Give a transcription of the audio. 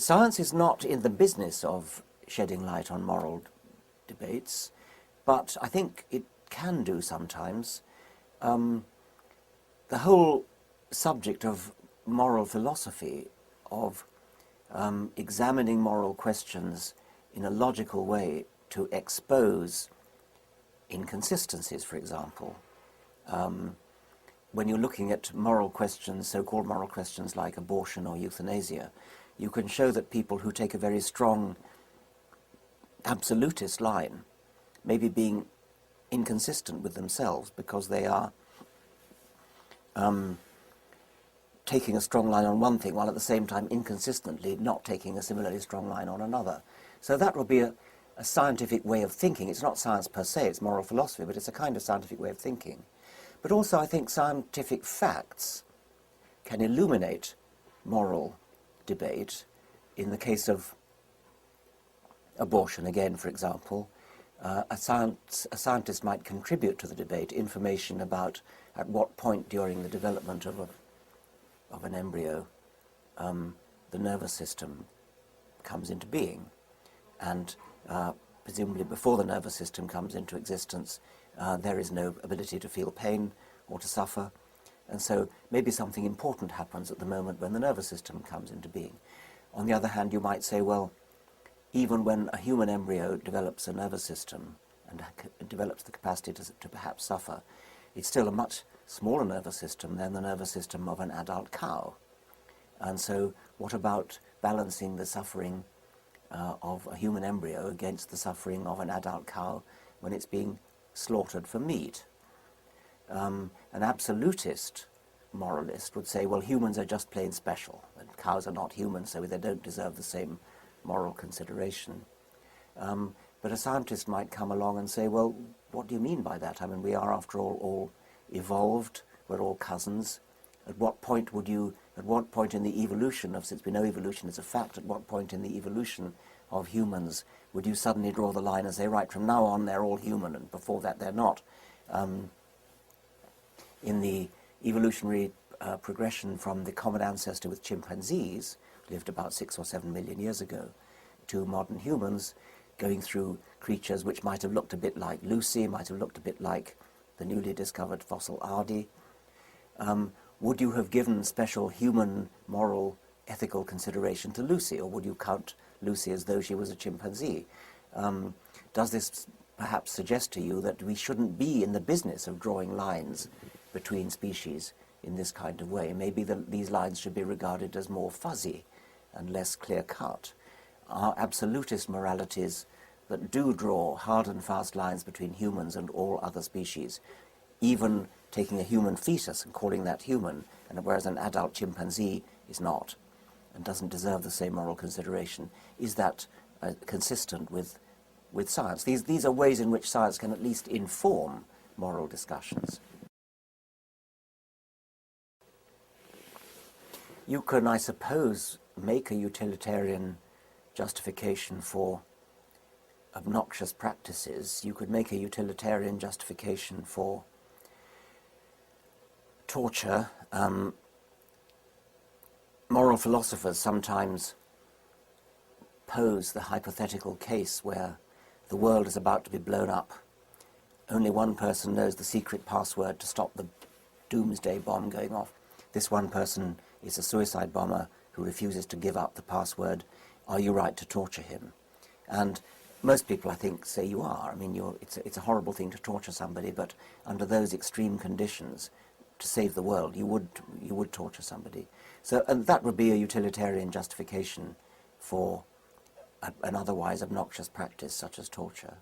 Science is not in the business of shedding light on moral debates, but I think it can do sometimes. The whole subject of moral philosophy, of examining moral questions in a logical way to expose inconsistencies, for example. When you're looking at moral questions, so-called moral questions like abortion or euthanasia, you can show that people who take a very strong absolutist line may be being inconsistent with themselves because they are taking a strong line on one thing while at the same time inconsistently not taking a similarly strong line on another. So that would be a scientific way of thinking. It's not science per se, it's moral philosophy, but it's a kind of scientific way of thinking. But also I think scientific facts can illuminate moral debate. In the case of abortion, again, for example, a scientist might contribute to the debate information about at what point during the development of an embryo the nervous system comes into being. And presumably before the nervous system comes into existence, there is no ability to feel pain or to suffer. And so maybe something important happens at the moment when the nervous system comes into being. On the other hand, you might say, well, even when a human embryo develops a nervous system and develops the capacity to perhaps suffer, it's still a much smaller nervous system than the nervous system of an adult cow. And so what about balancing the suffering of a human embryo against the suffering of an adult cow when it's being slaughtered for meat? An absolutist moralist would say, well, humans are just plain special, and cows are not human, so they don't deserve the same moral consideration. But a scientist might come along and say, well, what do you mean by that? I mean, we are, after all evolved, we're all cousins. At what point in the evolution of, since we know evolution is a fact, at what point in the evolution of humans would you suddenly draw the line and say, right, from now on they're all human, and before that they're not? In the evolutionary progression from the common ancestor with chimpanzees, lived about 6 or 7 million years ago, to modern humans, going through creatures which might have looked a bit like Lucy, might have looked a bit like the newly discovered fossil Ardi. Would you have given special human moral ethical consideration to Lucy, or would you count Lucy as though she was a chimpanzee? Does this perhaps suggest to you that we shouldn't be in the business of drawing lines between species in this kind of way? Maybe these lines should be regarded as more fuzzy and less clear-cut. Are absolutist moralities that do draw hard and fast lines between humans and all other species, even taking a human fetus and calling that human, and whereas an adult chimpanzee is not and doesn't deserve the same moral consideration, is that consistent with science? These are ways in which science can at least inform moral discussions. You can, I suppose, make a utilitarian justification for obnoxious practices. You could make a utilitarian justification for torture. Moral philosophers sometimes pose the hypothetical case where the world is about to be blown up. Only one person knows the secret password to stop the doomsday bomb going off. This one person is a suicide bomber who refuses to give up the password. Are you right to torture him? And most people, I think, say you are. I mean, it's a horrible thing to torture somebody, but under those extreme conditions, to save the world, you would torture somebody. So, and that would be a utilitarian justification for an otherwise obnoxious practice such as torture.